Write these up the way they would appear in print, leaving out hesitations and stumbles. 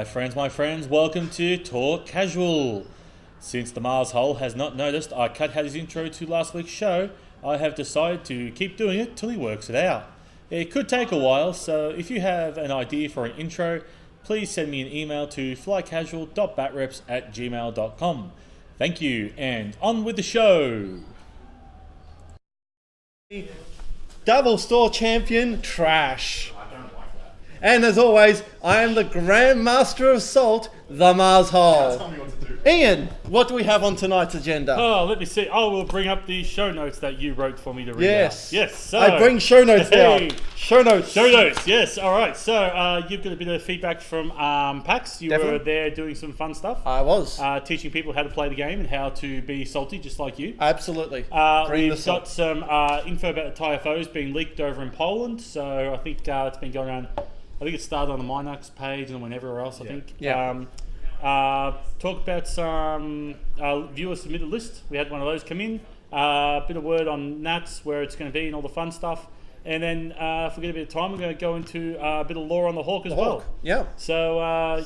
My friends, welcome to Talk Casual. Since the Mars Hole has not noticed I cut out his intro to last week's show, I have decided to keep doing it till he works it out. It could take a while, so if you have an idea for an intro, please send me an email to flycasual.batreps@gmail.com. Thank you, and on with the show. Double store champion, Trash. And as always, I am the Grand Master of Salt, the Mars Hole. Tell me what to do. Ian, what do we have on tonight's agenda? Oh, let me see. I will bring up the show notes that you wrote for me to read Yes. out. Yes. So, I bring show notes Hey. out. Show notes. Show notes, yes. All right. So you've got a bit of feedback from PAX. You were Definitely. there doing some fun stuff. I was. Teaching people how to play the game and how to be salty, just like you. Absolutely. Bring the We've salt. got some info about the TIFOs being leaked over in Poland. So I think it's been going around. I think it started on the Minox page and went everywhere else, I think. Yeah. Talk about some viewer submitted list. We had one of those come in. Bit of word on Nats, where it's going to be and all the fun stuff. And then if we get a bit of time, we're going to go into a bit of lore on the Hawk as well. Yeah. So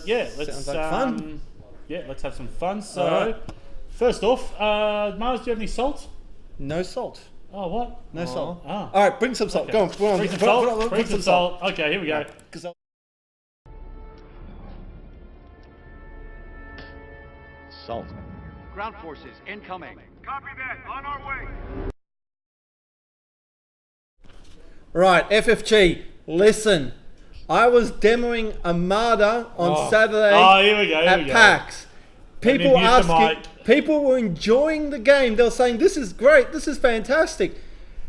let's Sounds like fun. Yeah, let's have some fun. So Alright. first off, Mars, do you have any salt? No salt. Oh, what? No salt. Ah. All right, bring some salt. Okay. Go on. Go on. Bring some Put- salt. put- put Bring some salt. Okay, here we go. 'Cause I'll- Salt. Ground forces incoming. Copy that. On our way. Right, FFG, listen. I was demoing Armada on Saturday Here we go. Here at we go. PAX. me People mute the asking, people were enjoying the game. They were saying, "This is great. This is fantastic."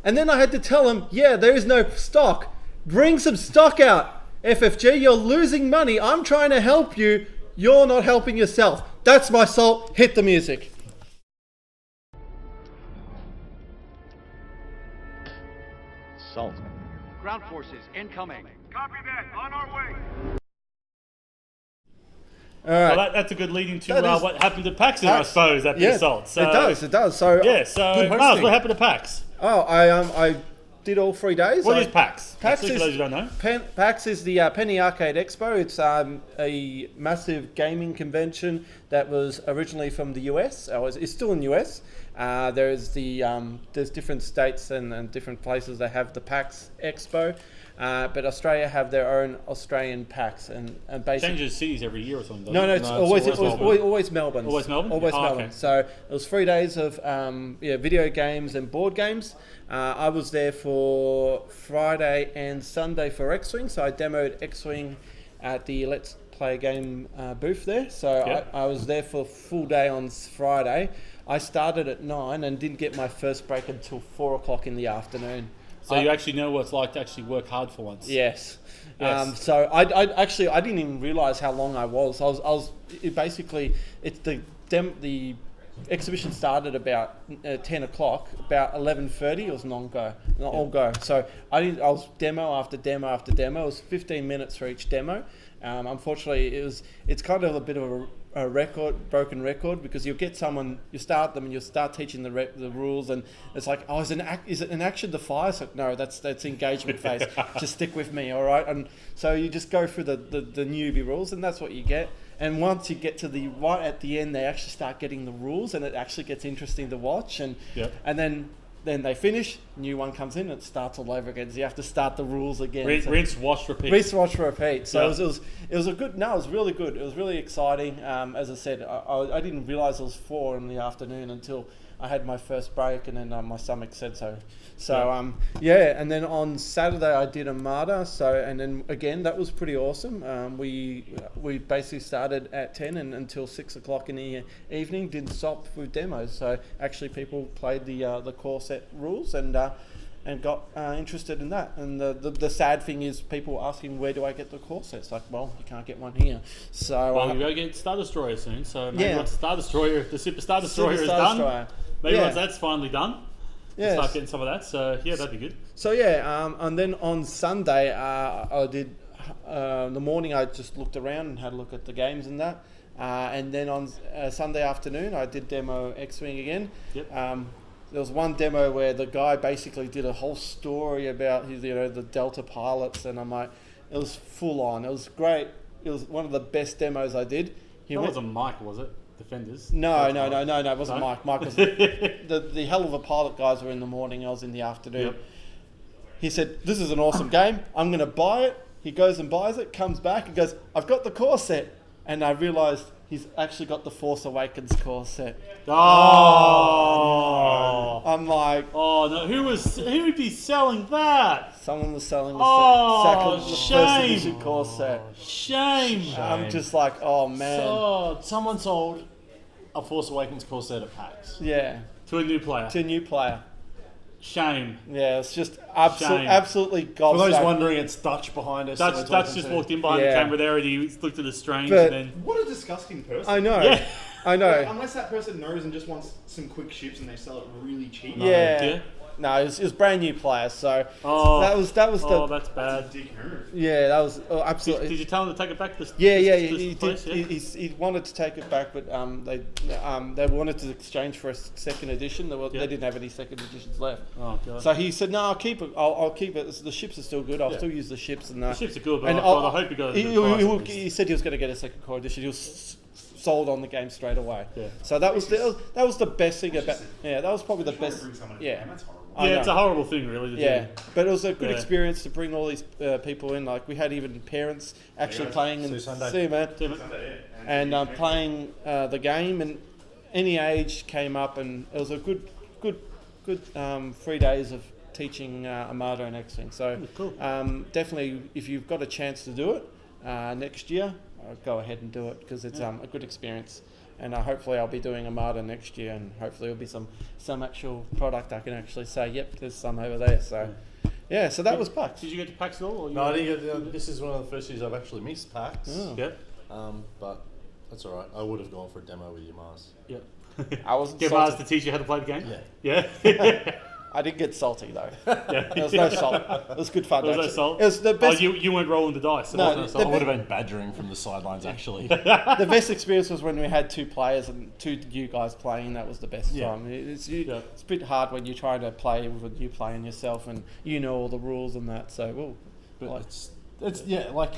And then I had to tell them, "Yeah, there is no stock. Bring some stock out, FFG. You're losing money. I'm trying to help you. You're not helping yourself." That's my salt. Hit the music. Salt. Ground forces incoming. Copy that. On our way. All right. Well, that's a good lead into That is- what happened to PAX, I PAX. suppose, that bit of salt. So, it does. It does. So Yeah, so good Mars, hosting. what happened to PAX? Oh, I did all 3 days. What I- is PAX? PAX Actually, is, for those who don't know. PAX is the Penny Arcade Expo. It's a massive gaming convention that was originally from the US. It's still in the US. There's different states and different places that have the PAX Expo, but Australia have their own Australian PAX and basically. Changes cities every year or something, doesn't No, it? it's always Melbourne. always Melbourne. Always Melbourne? Always Oh, Melbourne. okay. So it was 3 days of video games and board games. I was there for Friday and Sunday for X Wing. So I demoed X Wing at the Let's Play a Game booth there. So Yep. I was there for a full day on Friday. I started at 9 and didn't get my first break until 4 o'clock in the afternoon. So you actually know what it's like to actually work hard for once. Yes. Yes. So I didn't even realize how long I was. It's the exhibition started about 10 o'clock. About 11:30 it was all go. So I was demo after demo after demo. It was 15 minutes for each demo. Unfortunately, it's kind of a bit of a broken record, because you start them and you start teaching the rules, and it's like, oh, is it an action defy? It's like, no, that's engagement phase. Just stick with me, all right? And so you just go through the newbie rules, and that's what you get. And once you get to right at the end, they actually start getting the rules, and it actually gets interesting to watch. And Yep. and then they finish, new one comes in, and it starts all over again. So you have to start the rules again. So- Rinse, wash, repeat. Rinse, wash, repeat. So Yeah. it was really good. It was really exciting. As I said, I didn't realize it was 4 in the afternoon until I had my first break, and then my stomach said so. So and then on Saturday I did Armada. And then again that was pretty awesome. We basically started at 10 and until 6 o'clock in the evening. Didn't stop with demos. So actually people played the core set rules and got interested in that. And the sad thing is people were asking, where do I get the core sets? Like, well, you can't get one here. So Well, you're going to get Star Destroyer soon, so maybe Yeah. once the Super Star Destroyer is Super Star done, Destroyer. maybe Yeah. once that's finally done, Yes. start getting some of that. So yeah, that'd be good. So and then on Sunday I did the morning. I just looked around and had a look at the games and that, and then on Sunday afternoon I did demo X Wing again. Yep. There was one demo where the guy basically did a whole story about the Delta pilots, and I'm like, it was full on. It was great. It was one of the best demos I did. That wasn't Mike, was it? Defenders? No, it wasn't No? Mike. Mike was the hell of a pilot guys were in the morning. I was in the afternoon. Yep. He said, "This is an awesome game. I'm going to buy it." He goes and buys it. Comes back and goes, "I've got the core set," and I realised he's actually got the Force Awakens core set. Oh. I'm like, Oh no! Who would be selling that? someone was selling the first shame. edition core set. Shame. I'm just like, oh man, So someone sold a Force Awakens core set at PAX. yeah, To a new player. to a new player. Shame. Yeah, it's just Shame. absolutely For gobsmacked. those wondering, it's Dutch behind us. so we're Dutch talking just to- walked in behind Yeah. the camera there and he looked at us strange But- and then... What a disgusting person. I know, Yeah. I know. Unless that person knows and just wants some quick ships and they sell it really cheap. Yeah. Yeah. No, it was brand new player, so Oh. that was Oh, the that's bad. Dick move. yeah, that was absolutely. Did you tell him to take it back? Yeah, This he place, did. He wanted to take it back, but they wanted to exchange for a second edition. They didn't have any second editions left. Oh god. So he said, "No, I'll keep it. I'll keep it. The ships are still good. I'll still use the ships and that." The ships are good, but And I hope you got a he, good he, price he, at least. he said he was going to get a second core edition. He was sold on the game straight away. Yeah. So that was the best thing about. Yeah, that was probably the best. Bring someone to Yeah. the game, that's horrible. I Yeah, know. it's a horrible thing, really. To Yeah, do. but it was a good Yeah. experience to bring all these people in. Like we had even parents actually playing and See you Sunday. see you, man. Damn it. And playing the game, and any age came up, and it was a good 3 days of teaching Armada and X Wing. So cool. definitely, if you've got a chance to do it next year, go ahead and do it because it's a good experience. And hopefully I'll be doing Armada next year, and hopefully there'll be some actual product I can actually say, yep, there's some over there. So yeah, so that was PAX. Did you get to PAX at all? Or No, I didn't get. This is one of the first years I've actually missed PAX. Oh. Yeah. But that's all right. I would have gone for a demo with you, Mars. Yeah. I wasn't Get Mars salty. to teach you how to play the game? Yeah. Yeah. I didn't get salty though. Yeah. There was no salt. It was good fun. There was no actually. salt? It was the best. Oh, you weren't rolling the dice. So No, no, I salt. would have been badgering from the sidelines, actually. The best experience was when we had two players and two new guys playing. That was the best Yeah. time. It's Yeah. a bit hard when you're trying to play with a new player and yourself, and you know all the rules and that. So, well, But like, it's yeah, like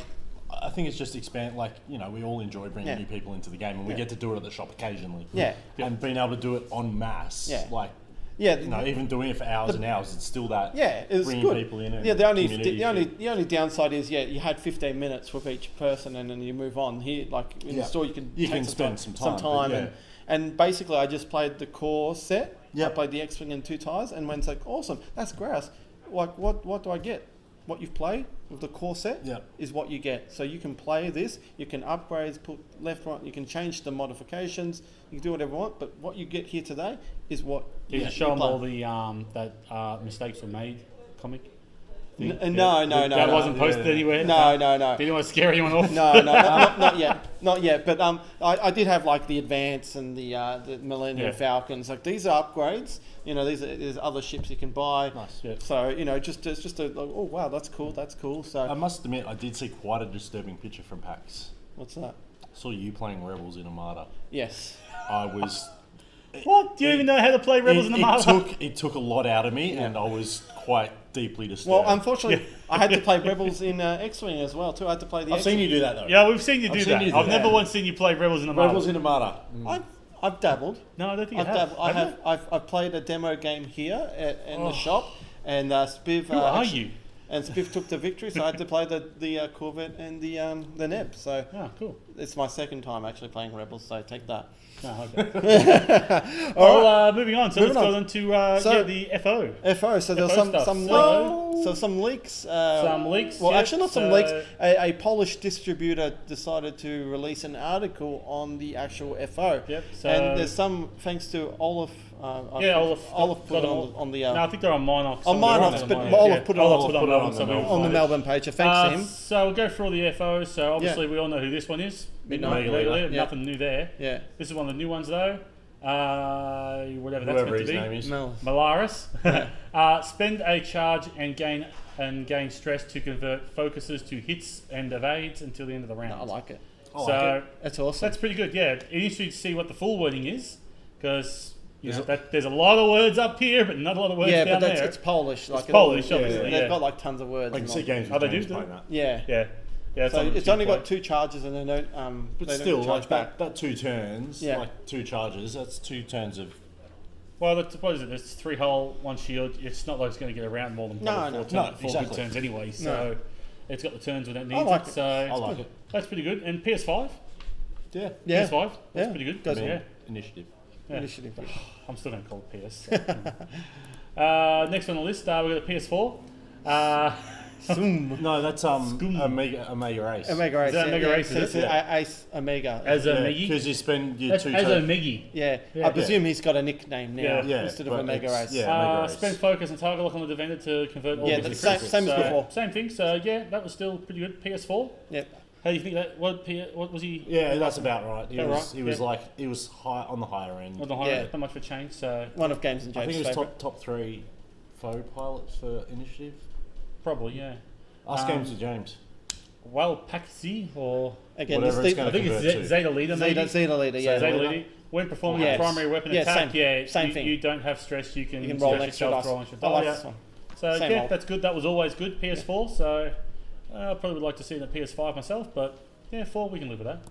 I think it's just expand. Like we all enjoy bringing Yeah. new people into the game, and we Yeah. get to do it at the shop occasionally. Yeah. and being able to do it en masse. Yeah. Like yeah, even doing it for hours and hours, it's still that. yeah, it was bringing good. people in. And Yeah, the only community the only downside is you had 15 minutes with each person, and then you move on. Here, like in the Yeah. store, you can You take can spend some time, but yeah. and basically I just played the core set. Yeah. I played the X Wing and 2 tires, and went like, awesome, that's grouse. Like, what do I get? What you've played with the core set Yeah. is what you get. So you can play this, you can upgrade, put left, right, you can change the modifications, you can do whatever you want. But what you get here today is what Did you you show them play. all the that mistakes were made comic? thing? No, That no. wasn't posted anywhere? No. Did you want to scare anyone off? No, not yet. But I did have like the Advance and the Millennium Yeah. Falcons. Like these are upgrades. There's other ships you can buy. Nice. Yeah. So it's just a like, oh wow, that's cool. So I must admit, I did see quite a disturbing picture from PAX. what's that? Saw you playing Rebels in Armada. Yes. I was. What? Do you even know how to play Rebels in the Armada? It took a lot out of me, and I was quite deeply disturbed. Well, unfortunately, I had to play Rebels in X Wing as well too. I had to play the. I've seen you do that though. Yeah, we've seen you do I've seen that. you do I've that. never once seen you play Rebels in the Armada. Rebels in Armada. I've dabbled. No, I don't think you I've have. dabbled. I Have have. I've played a demo game here in the shop, and Spiv. you? Who are you? And Spiff took the victory, so I had to play the Corvette and the Neb. So Oh, cool. it's my second time actually playing Rebels. So take that. Oh, okay. Well, moving on. So Moving let's on. go on to So- the FO. FO. So there was FO stuff. some leaks. Some leaks, Well, yep. actually, not some So- leaks. A Polish distributor decided to release an article on the actual FO. Yep, so- and there's some thanks to Olaf. Olaf put it on the. No, I think they're on Minox. on Minox, but Olaf put it on Melbourne. the Melbourne page. So thanks to him. So we'll go through all the FOs. So obviously we all know who this one is. Midnight Legally, Leader. Yeah. nothing new there. Yeah. This is one of the new ones though. Whatever that's Whoever meant his to be. name is. Mel. Malaris. Spend a charge and gain stress to convert focuses to hits and evades until the end of the round. I like it. So That's awesome. that's pretty good. Yeah, it's interesting to see what the full wording is because there's a lot of words up here, but not a lot of words yeah, down but there. it's Polish. Like Polish, all- obviously, They've yeah. got like tons of words. I can and see all- games Oh, with they James do? playing that. Yeah. Yeah. Yeah, So on it's two only got point. 2 charges and they don't. But they still, don't charge like back. that 2 turns, Yeah. like 2 charges. That's 2 turns of. Well, what is it? It's 3 hull, 1 shield. It's not like it's going to get around more than No, four, no. turns, No, 4 good exactly. turns anyway. So it's got the turns when it needs like it. it. So I like it. that's pretty good. And PS5, Yeah. Yeah. PS5, that's Yeah. pretty good. Goes yeah. Initiative. Yeah. Initiative. I'm still going to call it PS. Next on the list, we've got a PS4. No, that's Scum. Omega Ace. Omega Ace. Is that Omega Ace, So is it's it? Ace Omega. As a Yeah, Meggy. because you spend your That's 2 as a turns. Meggy. Yeah. Yeah. I presume he's got a nickname now Yeah. instead of but Omega it's- Ace. Yeah, Omega Ace. Spend focus and target lock on the defender to convert all Yeah, of that's his same as crits. before. Same thing. So yeah, that was still pretty good. PS4. Yep. How do you think that? What was he? Yeah, that's about right. He About was, right, he was yeah. like, he was high on the higher end. On the higher, Yeah. not much of a change. So One of Games and I James' think he was favourite. top 3 foe pilots for initiative. probably yeah. Ask Games with James. Well, Paxi or Again, Whatever this it's the, I think it's convert to. Zeta Leader maybe. Zeta Leader, yeah. Zeta whatever. Leader. When performing Yes. a primary weapon Yeah, attack, same thing. You don't have stress. You can roll stretch extra yourself, dice. roll extra I like dice. this one. So Same yeah, old. that's good. That was always good. PS4. So I probably would like to see it at PS5 myself, but yeah, 4 we can live with that.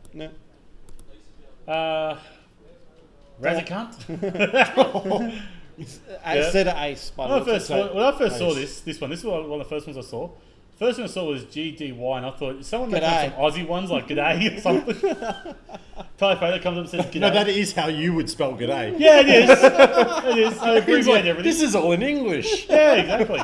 Yeah. Razakant. Zeta Ace, by the When I way. first saw this one is one of the first ones I saw. First one I saw was GDY, and I thought someone make G'day. some Aussie ones like G'day or something. Typho comes up and says G'day. No, that is how you would spell g'day. Yeah, it is. It is. I He's abbreviate like, everything. this is all in English. Yeah, exactly.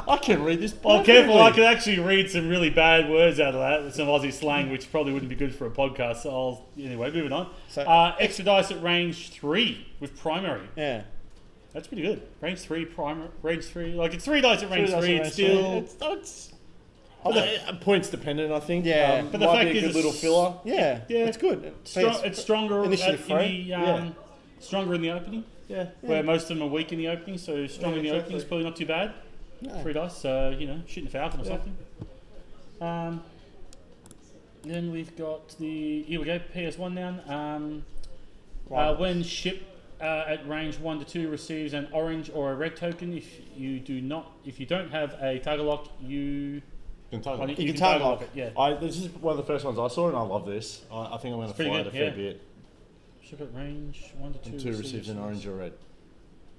I can read this. Well, careful, I perfectly. could actually read some really bad words out of that with some Aussie slang, which probably wouldn't be good for a podcast. So anyway, moving on. So- Extra dice at range 3 with primary. Yeah. That's pretty good. Range 3, primary. Range 3. Like, it's 3 dice at range 3. It's still... Points dependent, I think. Yeah. But the might fact be a is good little it's- filler. Yeah. Yeah. It's good. It's stronger Initiative in free. the, stronger in the opening. Yeah. Where most of them are weak in the opening, so strong in the opening is probably not too bad. 3 dice, so, shooting a falcon or something. Then we've got here we go, PS1 now. When ship at range 1 to 2 receives an orange or a red token, if you don't have a target lock, you Can toggle. can can target lock it. Yeah. This is one of the first ones I saw, and I love this. I think I'm going to pretty fly good, it a fair yeah. bit. Ship at range 1 to 2 Two receives an orange or red.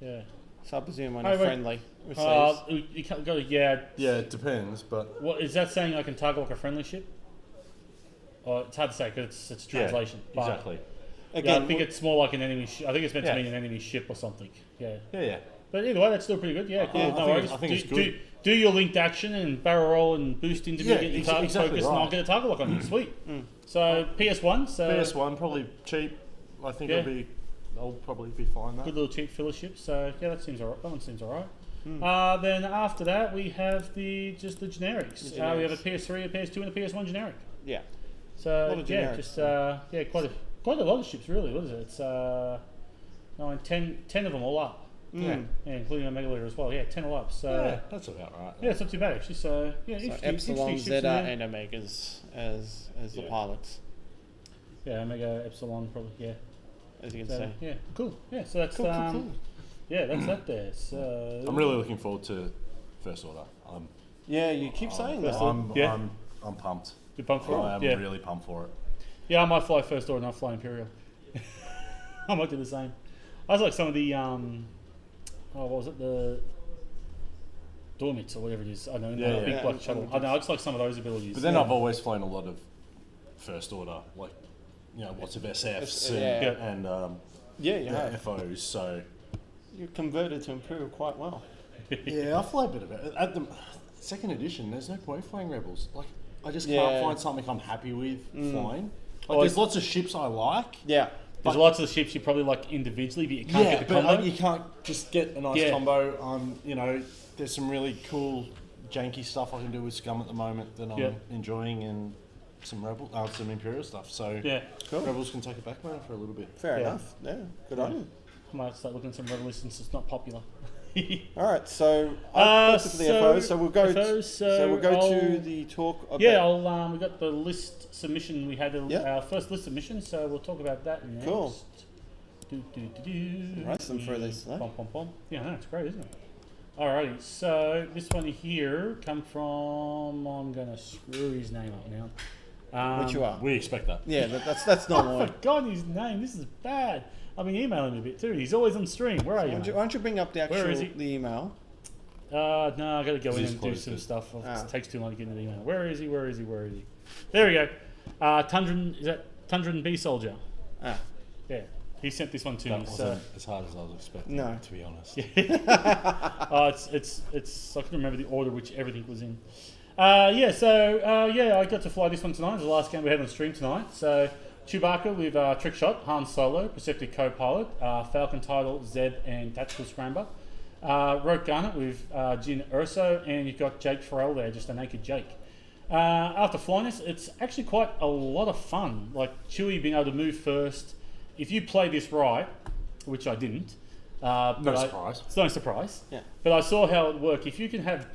Yeah. So I presume when Oh, a wait. friendly receives. You can't go. Yeah. Yeah, it depends, but What is that saying? I can target lock a friendly ship? Or it's hard to say because it's translation. yeah, but exactly. Yeah, Again, I think it's more like an enemy. I think it's meant to Yeah. mean an enemy ship or something. Yeah. Yeah. But either way, that's still pretty good. Yeah, cool. I No think worries. it's- I think it's good. Do your linked action and barrel roll and boost into Yeah, get your ex- target exactly focus, and I'll right. get a target lock on you. Sweet. So PS1. So PS1 probably cheap. I think Yeah. I'll probably be fine there. good little cheap filler ship. So yeah, that seems alright. That one seems alright. Then after that, we have just the generics. We have a PS3, a PS2, and a PS1 generic. Yeah. So lot of yeah, generics. just quite a lot of ships really. What is it? It's 10 of them all up. Yeah, including a megaleader as well. Yeah, 10 all up. So Yeah, that's about right. yeah, it's not too bad actually. So yeah, So interesting Epsilon, ships in Zeta, there. and Omegas as the pilots, Yeah, Omega, Epsilon, probably. Yeah. as you can So, say. yeah, cool. Yeah, so that's Cool. yeah, that's that there. So I'm really looking forward to First Order. Yeah, you keep saying that. Yeah. I'm pumped. you're pumped for I it. am Yeah, really pumped for it. yeah. I might fly First Order and I'll fly Imperial. I might do the same. I was like some of the what was it, the Dormits or whatever it is. I know, Yeah, the big yeah. black shuttle. I know, I just like some of those abilities. But then I've always flown a lot of First Order, like lots of SFs Yeah. and Yeah, you have. FOs. So You converted to Imperial quite well. yeah, I fly a bit of it. At the second edition, there's no point flying Rebels. Like I just Yeah. can't find something I'm happy with flying. Like Well, there's lots of ships I like. Yeah. There's lots of the ships you probably like individually, but you can't Yeah, get the but combo. you can't just get a nice Yeah. combo. There's some really cool janky stuff I can do with Scum at the moment that I'm Yeah. enjoying, and some some Imperial stuff. So Yeah, Rebels can take a back burner for a little bit. Fair Yeah. enough. Yeah. Good on you. I might start looking at some Rebel since it's not popular. All right. So that's it for the FOs. So we'll go. FOs, so we'll go to I'll- the talk. About, Yeah, we got the list submission. We had Yeah. our first list submission, so we'll talk about that next. Cool. Do. Race them through this, though. Pom, pom, pom. Yeah, no, it's great, isn't it? Alrighty, so this one here come from. I'm gonna screw his name up now. Which you are. We expect that. Yeah, that's normal. I forgot his name. This is bad. I've been emailing him a bit too. He's always on stream. Where are you? Why Mate? don't you bring up the Where is he? the email? No, I gotta go in He's and do closed some it. stuff. Ah. It takes too long to get into the email. Where is he? Where is he? Where is he? There we go. Tundran, is that Tundran B Soldier? Ah, Yeah, he sent this one to That me. wasn't as hard as I was expecting. No. To be honest. It's I couldn't remember the order which everything was in. I got to fly this one tonight. It's the last game we had on stream tonight. So Chewbacca with Trick Shot, Han Solo, Perceptive Co-Pilot, Falcon Title, Zeb, and Tactical Scrambler. Rogue Garnet with Jin Urso, and you've got Jake Farrell there, just a naked Jake. After flying this, it's actually quite a lot of fun. Like Chewie being able to move first. If you play this right, which I didn't, Surprise. It's no surprise. Yeah. But I saw how it worked. If you can have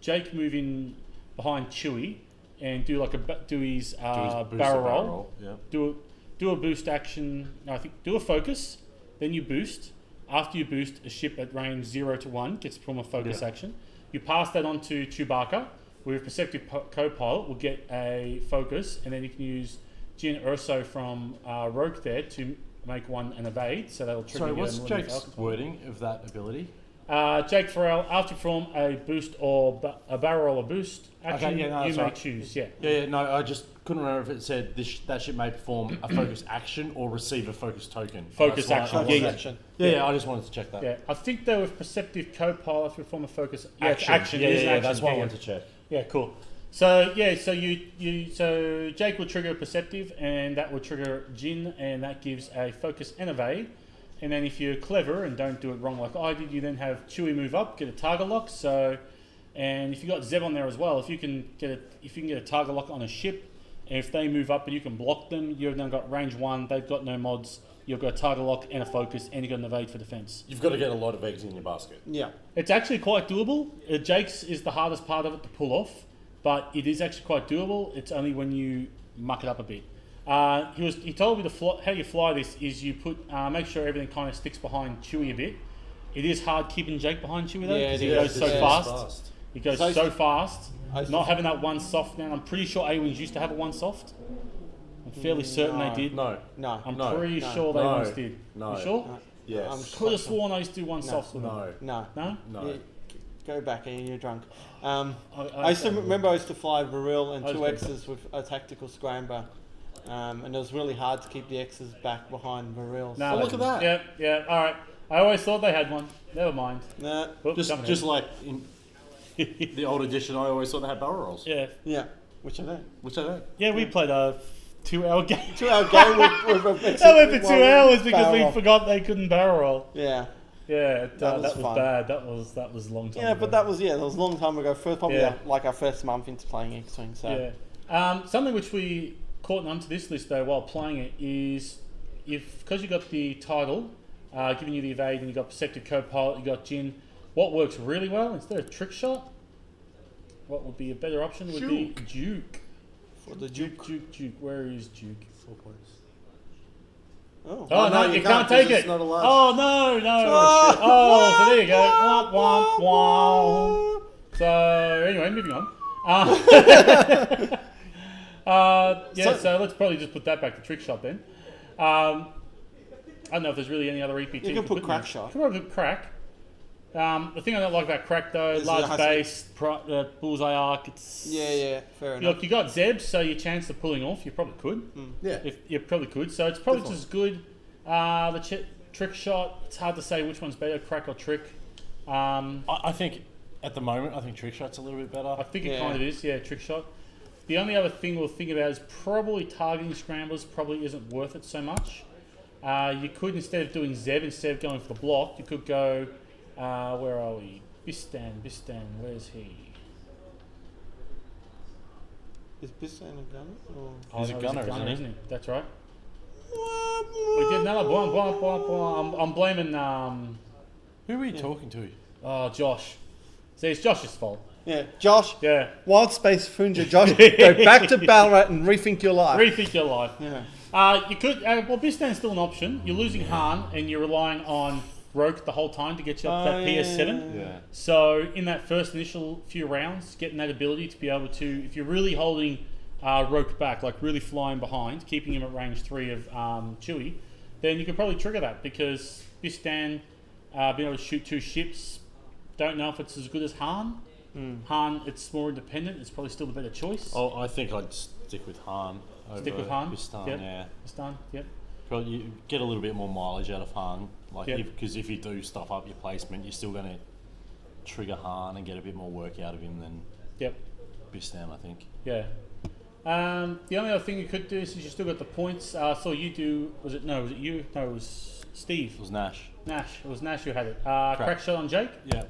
Jake move in behind Chewie and do like do his Do his boost barrel or roll, Yeah. do a boost action. No, I think do a focus, then you boost. After you boost, a ship at range 0 to 1 gets from a focus action. You pass that on to Chewbacca with Perceptive Co-Pilot. Will get a focus, and then you can use Jin Urso from Rogue there to make one an evade. So that'll trigger. Sorry, what's your northern Jake's Falcon. wording of that ability? Jake Farrell, after you perform a boost or a barrel roll or boost action, Okay, yeah, no, you that's may right. choose. Yeah. Yeah, no, I just couldn't remember if it said that ship may perform a focus action or receive a focus token. Focus That's why I action, wasn't- yeah. action. Yeah, I just wanted to check that. Yeah, I think though with Perceptive Co-Pilot, if you perform a focus Action. action, Yeah, it is an yeah, action. that's why I Yeah, wanted to check. yeah, cool. So so Jake will trigger Perceptive, and that will trigger Jin, and that gives a focus and evade. And then if you're clever and don't do it wrong like I did, you then have Chewie move up, get a target lock. So, and if you got Zeb on there as well, if you can get a target lock on a ship, and if they move up and you can block them, you've now got range 1. They've got no mods. You've got a target lock and a focus, and you've got an evade for defense. You've got to get a lot of eggs in your basket. Yeah. It's actually quite doable. Jake's is the hardest part of it to pull off, but it is actually quite doable. It's only when you muck it up a bit. He told me how you fly this is you put make sure everything kind of sticks behind Chewie a bit. It is hard keeping Jake behind Chewie though Yeah, because it he is. goes so Yeah. fast. He goes So I used so to- fast. I used Not to- having that one soft now. I'm pretty sure A-Wings used to have a one soft. I'm fairly certain they did. No. No. I'm No. pretty No. sure they No. once did. No. You sure? No. Yes. I'm Could have sworn I used to do one soft with them. No. No. No? No. Yeah, go back, Ian, you're drunk. I I used to remember I used to fly Varil and I was two good. X's with a tactical scrambler. And it was really hard to keep the X's back behind Varil. No, Oh, they look at didn't. that. Yeah. All right. I always thought they had one. Never mind. Nah, Oops, Just jumping just ahead. like in the old edition, I always thought they had barrel rolls. Yeah. yeah, which I don't. Which I don't. Yeah, we played a 2-hour game. 2 hour game with a That went for 2 one hours because barrel we roll. forgot they couldn't barrel roll. Yeah. Yeah, that was fun. bad. That was a long time Yeah, ago. but that was that was a long time ago. Probably Yeah. like our first month into playing X Wing. So Yeah. Something which we caught onto this list though while playing it is because you got the title, giving you the evade, and you got Perceptive Co-Pilot, you got Jin. What works really well instead of Trick Shot? What would be a better option would be Duke. for the Duke. Where is Duke? 4 points. Oh, Oh, no, you can't take it. It's not allowed. Oh, no. Oh, so there you go. Womp, womp, womp. So, anyway, moving on. So let's probably just put that back to Trick Shot then. I don't know if there's really any other EPT. You can put in Crack there. Shot. You can probably put Crack. The thing I don't like about Crack though, Is it large has to- base, bullseye arc. It's yeah, fair enough. Look, you got Zeb, so your chance of pulling off, you probably could. Yeah. If you probably could, so it's probably just as good. Trick Shot. It's hard to say which one's better, Crack or Trick. I think at the moment, I think Trick Shot's a little bit better. I think it Yeah. kind of is, yeah, Trick Shot. The only other thing we'll think about is probably targeting scramblers probably isn't worth it so much. You could, instead of doing Zeb, instead of going for the block, you could go, where are we? Bistan, where's he? Is Bistan a gunner? Or? He's a gunner, isn't he? That's right. We did another one. I'm blaming, Who are you talking to? Josh. See, it's Josh's fault. Yeah, Josh. Yeah. Wild Space Funja, Josh. Go back to Ballarat and rethink your life. Rethink your life. Yeah. You could, Bistan's still an option. You're losing Han and you're relying on Roke the whole time to get you up to that PS7. Yeah. So in that first initial few rounds, getting that ability to be able to, if you're really holding Roke back, like really flying behind, keeping him at range 3 of Chewie, then you could probably trigger that because Bistan being able to shoot 2 ships, don't know if it's as good as Han. Han, it's more independent. It's probably still the better choice. Oh, I think I'd stick with Han. Stick with Han. Bistan, Yep. yeah. Bistan, yep. Probably you get a little bit more mileage out of Han. Like, Yep. because if you do stuff up your placement, you're still going to trigger Han and get a bit more work out of him than Yep. Bistan, I think. Yeah. The only other thing you could do is you still got the points. I saw you do. Was it you? No, it was Steve. It was Nash. Nash. It was Nash who had it. Crack shot on Jake. Yeah.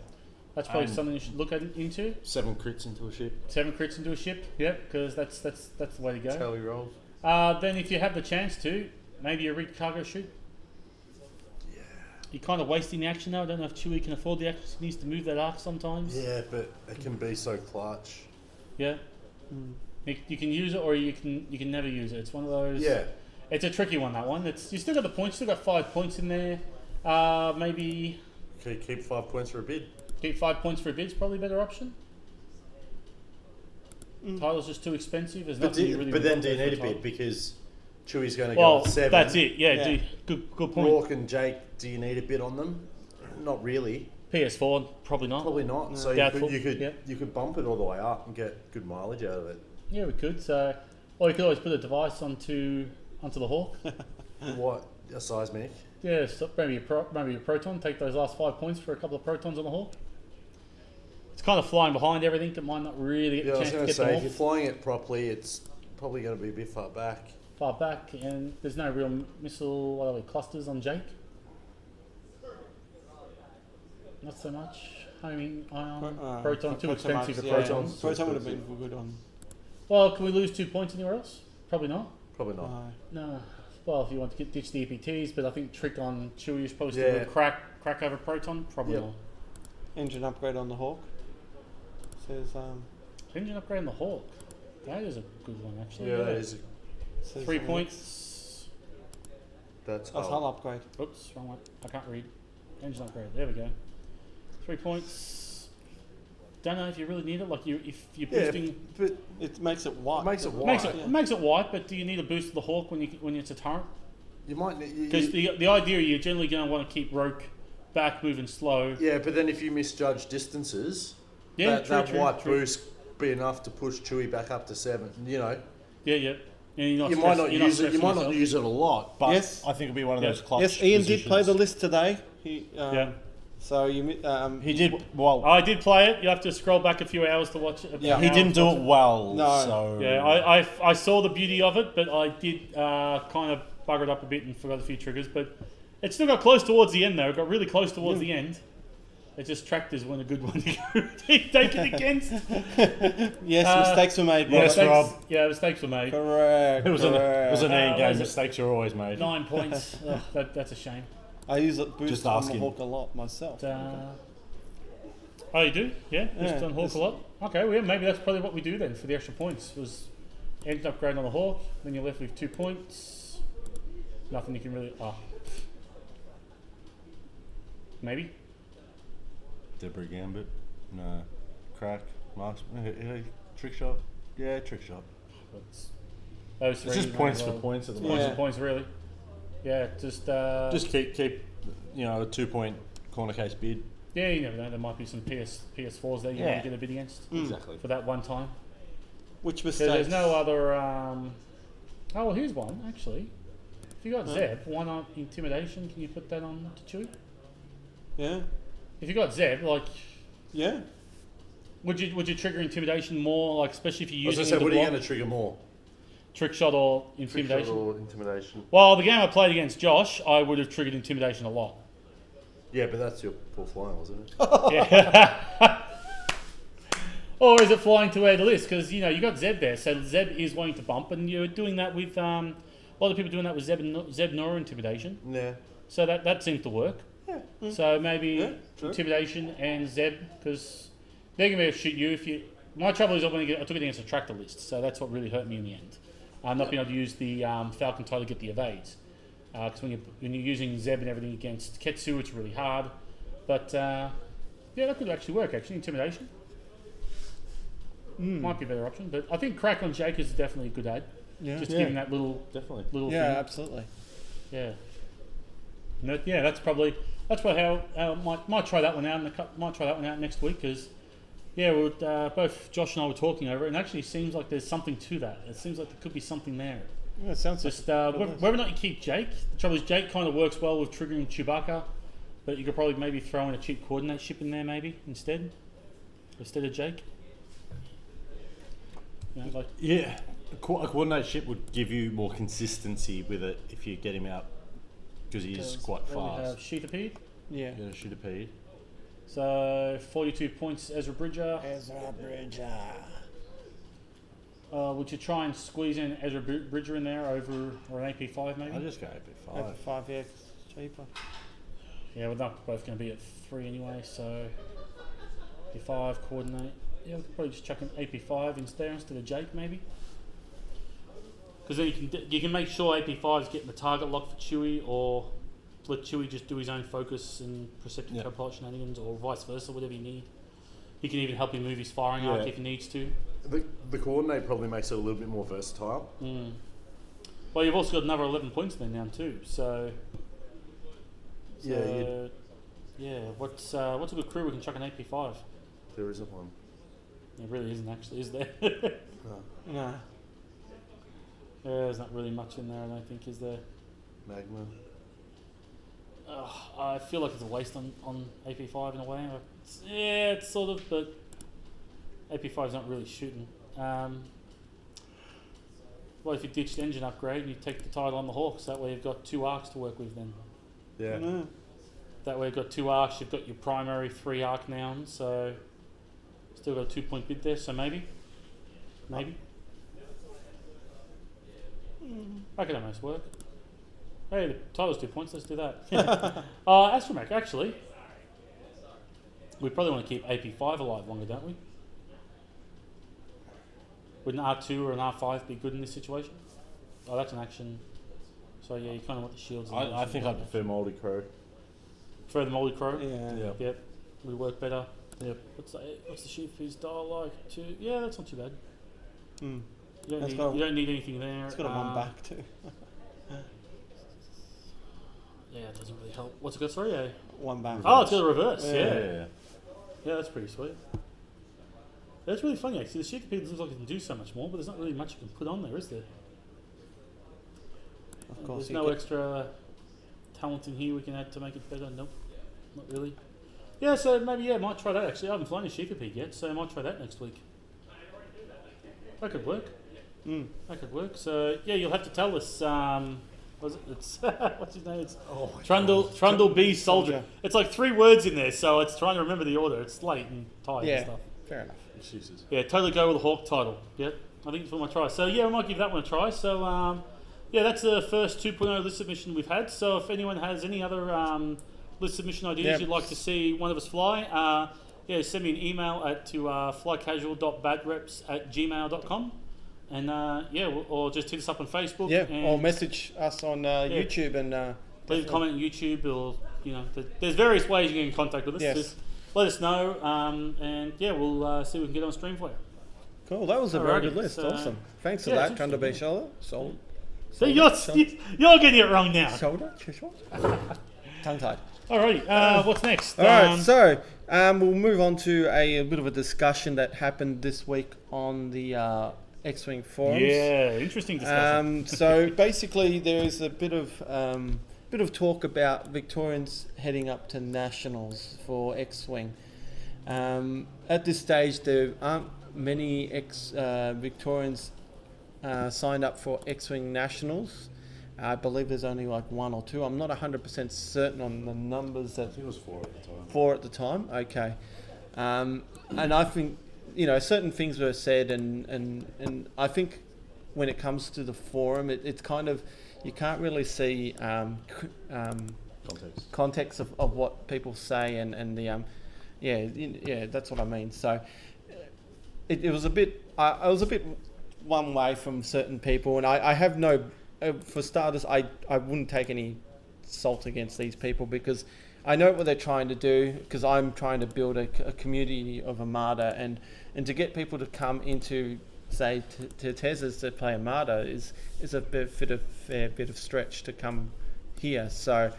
That's probably And- something you should look into. 7 crits into a ship. 7 crits into a ship. Yep, because that's the way to That's go. how he rolls. Then if you have the chance to, maybe a rig cargo shoot. Yeah. You're kind of wasting the action now. I don't know if Chewie can afford the action. He needs to move that arc sometimes. Yeah, but it can be so clutch. Yeah. You can use it or you can never use it. It's one of those. Yeah. It's a tricky one, that one. You still got the points. Still got 5 points in there. Maybe Okay, keep 5 points for a bid. keep 5 points for a bid's probably a better option. Title's just too expensive. There's nothing you really. But then want do you to need do a for bid because Chewie's going to Well, go at 7. that's it. Yeah, Yeah. good point. Rourke and Jake, do you need a bid on them? Not really. PS4, probably not. Probably not. So Doubtful. you Yeah. could bump it all the way up and get good mileage out of it. Yeah, we could. So, or you could always put a device onto the Hawk. What a seismic. Yeah, so maybe a proton. Take those last 5 points for a couple of protons on the Hawk. It's kind of flying behind everything that might not really get Yeah, a I was chance to going to get them say, off if you're flying it properly, it's probably going to be a bit far back. far back, and there's no real missile what are they, clusters on Jake. Not so much. Homing ion, proton, too expensive for protons. Proton would have been good on. Well, can we lose 2 points anywhere else? Probably not. Probably not. No. Well, if you want to ditch the EPTs, but I think trick on Chewie is supposed Yeah. to crack over proton. Probably Yep. not. Engine upgrade on the Hawk. Says Engine upgrade on the Hawk. That is a good one, actually. Yeah, that is. says 3 on points. That's That's hull. hull upgrade. Oops, wrong one. I can't read. Engine upgrade. There we go. 3 points. Don't know if you really need it. Like if you're Yeah, boosting, but It makes it white. It makes it white. makes it white. But do you need a boost to the Hawk when it's a turret? you might need. Because the idea you're generally going to want to keep Roke back, moving slow. Yeah, but then if you misjudge distances, Yeah, that true, white true. boost be enough to push Chewie back up to 7. You know, Yeah, yeah. And you're not you might not you're use it. You stressing might not yourself. use it a lot, but Yes. I think it'll be one of Yeah. those clutch. Yes, Ian did play the positions. list today. He Yeah. So you He did well. I did play it. You have to scroll back a few hours to watch it. Yeah. He didn't do it well. No. So Yeah, I saw the beauty of it, but I did kind of bugger it up a bit and forgot a few triggers. But it still got close towards the end, though. It got really close towards the end. It just tractors weren't a good one to go take it against. yes, mistakes were made. Yes, brother. Rob. Yeah, mistakes were made. Correct. It was an correct. Ian was game. it? Mistakes are always made. 9 points. Ugh, that's a shame. I use it boost Just on the asking. Hawk a lot myself. Oh, you do? Yeah, just Yeah, on Hawk a lot. Okay, well, yeah, maybe that's probably what we do then for the extra points. Was engine upgrade on the Hawk, then you're left with 2 points. Nothing you can really. Maybe. Debris Gambit. No. Crack. Marks. Trick shot. Yeah, trick shot. Those three It's just might points as for well- points at the Yeah. moment. Points for points, really. Yeah, just. Just keep a 2 point corner case bid. Yeah, you never know. There might be some PS4s there you Yeah. want to get a bid against Exactly. for that one time. Which So mistakes? there's no other. Oh, well, here's one actually. If you got Zeb, why not intimidation? Can you put that on to Chewie? Yeah. If you got Zeb, like, Yeah. would you trigger intimidation more? Like, especially if you're As I using said, it to what are you block, going to trigger more? trick shot or Trick shot intimidation? or intimidation? Well, the game I played against Josh, I would have triggered intimidation a lot. Yeah, but that's your poor flying, wasn't it? Yeah. Or is it flying to where the list? Because you got Zeb there, so Zeb is wanting to bump, and you're doing that with a lot of people doing that with Zeb Nora intimidation. Yeah. So that seems to work. Yeah. So maybe Yeah, sure. intimidation and Zeb, because they're going to be able to shoot you if you. My trouble is I took it against a tractor list, so that's what really hurt me in the end. Not being able to use the Falcon tie to get the evades. Because when you're using Zeb and everything against Ketsu, it's really hard. But yeah, that could actually work. Actually, intimidation might be a better option. But I think crack on Jake is definitely a good ad. Yeah. Just give him that little Yeah, thing. absolutely. Yeah. Yeah, that's probably how might try that one out. Might try that one out next week because both Josh and I were talking over it, and actually seems like there's something to that. It seems like there could be something there. Yeah, it sounds just whether or not you keep Jake. The trouble is Jake kind of works well with triggering Chewbacca, but you could probably maybe throw in a cheap coordinate ship in there maybe instead of Jake. A coordinate ship would give you more consistency with it if you get him out because he is quite We have fast. Sheath Apede. Yeah. Yeah, shoot a P. So 42 points, Ezra Bridger. Would you try and squeeze in Ezra Bridger in there over or an AP5 maybe? I'll just go AP5. Over 5, yeah, cheaper. Yeah, we're not both going to be at 3 anyway, so AP5 coordinate. Yeah, we could probably just chuck an AP5 instead of Jake maybe. Because then you can make sure AP5's getting the target lock for Chewie, or let Chewie just do his own focus and perceptive co-pilot shenanigans, or vice versa, whatever you need. He can even help you move his firing arc if he needs to. The coordinate probably makes it a little bit more versatile. Well, you've also got another 11 points there now too. So yeah. What's a good crew we can chuck an AP5? There isn't one. There really isn't actually, is there? No. There's not really much in there, I don't think, is there? Magma. I feel like it's a waste on AP5 in a way. It's sort of, but AP5's not really shooting. Well, if you ditched engine upgrade and you take the title on the Hawks, that way you've got 2 arcs to work with then. Yeah. That way you've got 2 arcs, you've got your primary 3 arc nouns, so still got a 2-point bid there, so maybe. That could almost work. Hey, the title's 2 points, let's do that. Astromech, actually. We probably want to keep AP5 alive longer, don't we? Would an R2 or an R5 be good in this situation? Oh, that's an action. So yeah, you kind of want the shields. I think I prefer Moldy Crow. Prefer the Moldy Crow? Yeah. Yep. Would work better. Yep. What's the sheep fees dial like? Yeah, that's not too bad. You don't need anything there. It's got a 1 back too. Yeah, it doesn't really help. What's it got? Sorry, yeah. 1 back. Oh, it's got a reverse. Yeah. Yeah, that's pretty sweet. That's really funny actually. The sheep feed looks like it can do so much more, but there's not really much you can put on there, is there? Of course. There's no extra talent in here we can add to make it better. Nope, not really. Yeah, so maybe might try that actually. I haven't flown a Sheepapede yet, so I might try that next week. That could work. That could work. So yeah, you'll have to tell us. It's what's his name? It's Trundle B Soldier. It's like 3 words in there, so it's trying to remember the order. It's late and tired and stuff. Fair enough. Jesus. Yeah, totally go with the Hawk title. Yep, I think it's what I might try. So yeah, we might give that one a try. So yeah, that's the first 2.0 list submission we've had. So if anyone has any other list submission ideas you'd like to see one of us fly, send me an email to flycasual.badreps@gmail.com. And or just hit us up on Facebook. Yeah, and or message us on YouTube and leave a comment on YouTube, or there's various ways you can get in contact with us. Yes. Just let us know, and we'll see if we can get on stream for you. Cool, that was a very good Alrighty, list. so, Awesome. Thanks for yeah, that, Trundle B Shoulder. Solid. So you're getting it wrong now. Shoulder? Tongue tied. Alrighty, what's next? Alright, so we'll move on to a bit of a discussion that happened this week on the X Wing forums. Yeah, interesting discussion. So basically, there is a bit of talk about Victorians heading up to nationals for X Wing. At this stage, there aren't many Victorians signed up for X Wing nationals. I believe there's only like 1 or 2. I'm not 100% certain on the numbers. I think it was 4 at the time. 4 at the time. Okay, and I think certain things were said, and I think when it comes to the forum, it's kind of, you can't really see context of what people say, and the that's what I mean. So it was a bit I was a bit one way from certain people, and I have no for starters, I wouldn't take any salt against these people because I know what they're trying to do, because I'm trying to build a community of Armada, and to get people to come into, say, to Tez's to play Armada is a fair bit of stretch to come here. So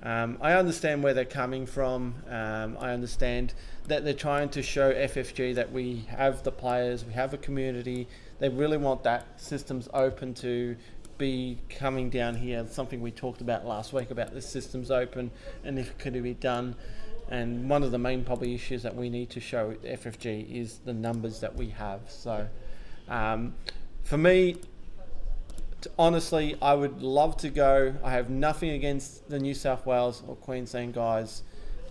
I understand where they're coming from. I understand that they're trying to show FFG that we have the players, we have a community. They really want that systems open to be coming down here. Something we talked about last week about the systems open and if it could be done. And one of the main probably issues that we need to show FFG is the numbers that we have. So for me, honestly, I would love to go. I have nothing against the New South Wales or Queensland guys.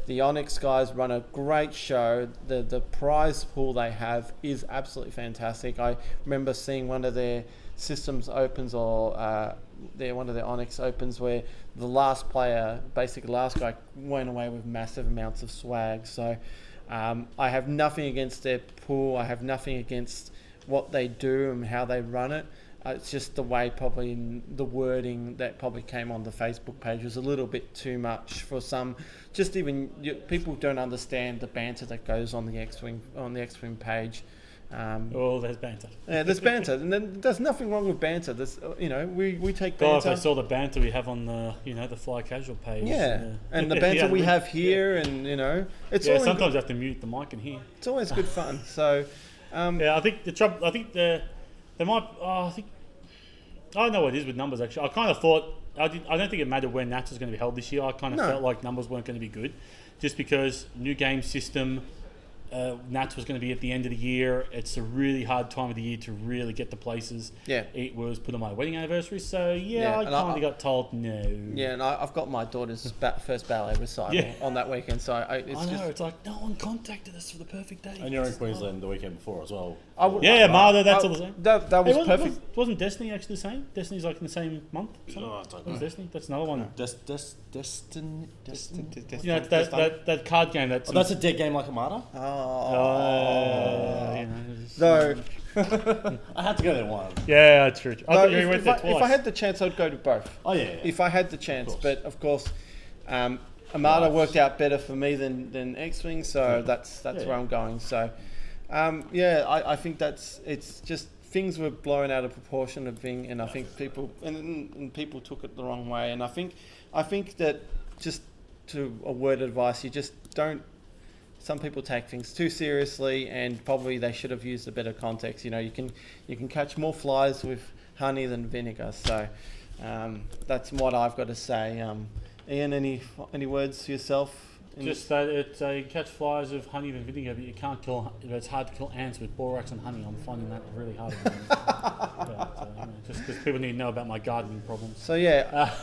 The Onyx guys run a great show. The prize pool they have is absolutely fantastic. I remember seeing one of their systems opens or one of their Onyx opens where the last player, basically the last guy, went away with massive amounts of swag. So I have nothing against their pool. I have nothing against what they do and how they run it. It's just the way probably in the wording that probably came on the Facebook page was a little bit too much for some. Just even people don't understand the banter that goes on the X Wing page. There's banter. Yeah, there's banter, and then there's nothing wrong with banter. There's we take God, banter. if they saw the banter we have on the the Fly Casual page. Yeah, and the banter we have here, and it's all sometimes I have to mute the mic in here. It's always good fun. So I think the trouble. I think they might. I don't know what it is with numbers actually. I kind of thought I don't think it mattered where Nats was going to be held this year. I kind of felt like numbers weren't going to be good, just because new game system. Nats was going to be at the end of the year. It's a really hard time of the year to really get the places. Yeah. It was put on my wedding anniversary, so I kind of got told no. Yeah, and I've got my daughter's first ballet recital on that weekend, so it's like no one contacted us for the perfect day. And you're in Queensland the weekend before as well. Martha, that's all the same. That was perfect. Wasn't Destiny actually the same? Destiny's like in the same month? I don't know. Destiny? That's another one. Destiny. That card game. That's a dead game like Armada? No. I had to go there once. Yeah, that's true. I thought you went there twice. If I had the chance, I'd go to both. Oh, yeah. If I had the chance. But, of course, Armada worked out better for me than X Wing, so that's where I'm going. So, I think it's just things were blown out of proportion of thing, and I think people took it the wrong way. And I think that just to a word of advice, you just don't. Some people take things too seriously, and probably they should have used a better context. You can catch more flies with honey than vinegar. So that's what I've got to say. Ian, any words for yourself? Just that you catch flies with honey than vinegar, but you can't kill. It's hard to kill ants with borax and honey. I'm finding that really hard. Just because people need to know about my gardening problems. So yeah.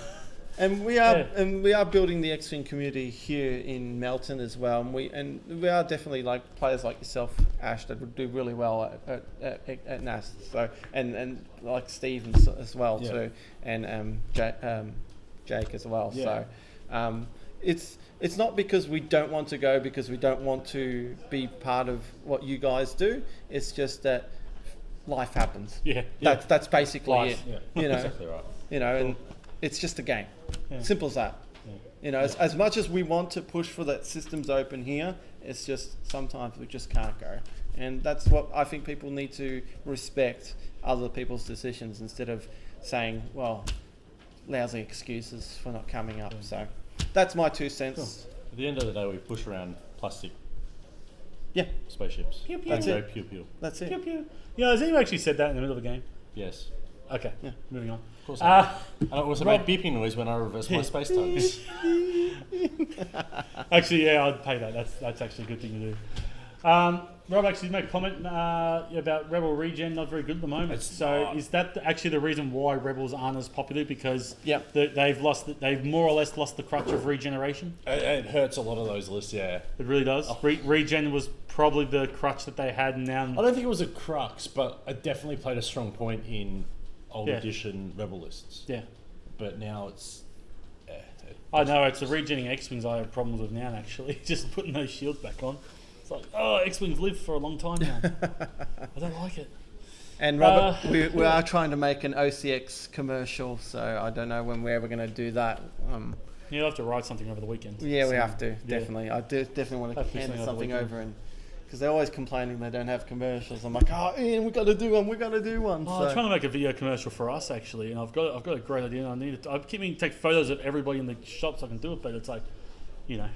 And we are building the X Wing community here in Melton as well, and we are definitely like players like yourself, Ash, that would do really well at NAS. So and like Steve as well too, and Jake as well. Yeah. So it's not because we don't want to go, because we don't want to be part of what you guys do. It's just that life happens. Yeah. That's basically life. It. Yeah. Exactly right. Cool. And it's just a game. Yeah. Simple as that. Yeah. As much as we want to push for that systems open here, it's just sometimes we just can't go. And that's what I think people need to respect other people's decisions instead of saying, well, lousy excuses for not coming up. So that's my 2 cents. Cool. At the end of the day, we push around plastic spaceships. Pew, pew. That's it. Pew, pew. That's it. Pew, pew. Yeah, has anyone actually said that in the middle of the game? Yes. Okay, moving on. Of course and it also made beeping noise when I reversed my space tugs. Actually, I'd pay that. That's actually a good thing to do. Rob actually made a comment about Rebel Regen not very good at the moment. Is that actually the reason why Rebels aren't as popular? Because they've more or less lost the crutch of regeneration? It hurts a lot of those lists, yeah. It really does. Regen was probably the crutch that they had, and now... I don't think it was a crux, but it definitely played a strong point in old edition Rebel lists. Yeah. But now it's... I know, it's the regenning X-Wings I have problems with now, actually. Just putting those shields back on. It's like, X-Wings live for a long time now. I don't like it. And Robert, we are trying to make an OCX commercial, so I don't know when we're ever going to do that. You'll have to write something over the weekend. Yeah, we have to, definitely. I definitely want to hand something over, and because they're always complaining they don't have commercials. I'm like, oh, Ian, we've got to do one. I'm trying to make a video commercial for us, actually, and I've got a great idea. I keep meaning to take photos of everybody in the shop so I can do it, but it's like, you know.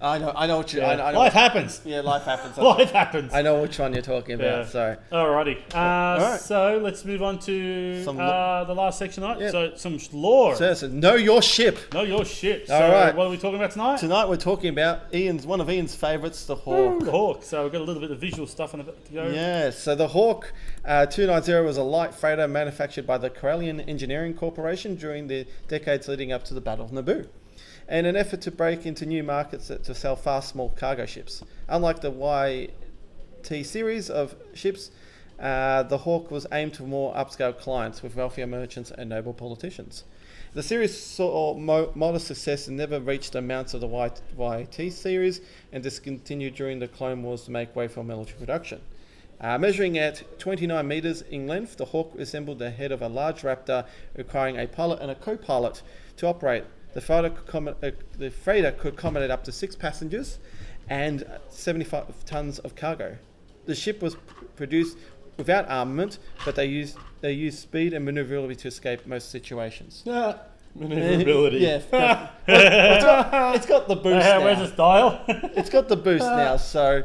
I know what you. Yeah. I know life happens. Yeah, life happens. Life happens. I know which one you're talking about. Yeah. So, alrighty. Alright. So let's move on to the last section tonight. Yep. So some lore. So know your ship. Know your ship. So Alright. what are we talking about tonight? Tonight we're talking about one of Ian's favourites, the Hawk. The Hawk. So we've got a little bit of visual stuff on it to go. Yeah. So the Hawk 290 was a light freighter manufactured by the Corellian Engineering Corporation during the decades leading up to the Battle of Naboo, in an effort to break into new markets to sell fast, small cargo ships. Unlike the YT series of ships, the Hawk was aimed to more upscale clients with wealthier merchants and noble politicians. The series saw modest success and never reached the amounts of the YT series, and discontinued during the Clone Wars to make way for military production. Measuring at 29 metres in length, the Hawk resembled the head of a large raptor, requiring a pilot and a co-pilot to operate. The freighter could accommodate up to 6 passengers and 75 tons of cargo. The ship was produced without armament, but they used speed and manoeuvrability to escape most situations. Yeah, manoeuvrability. Yeah, it's got the boost now. Where's the style? It's got the boost now. So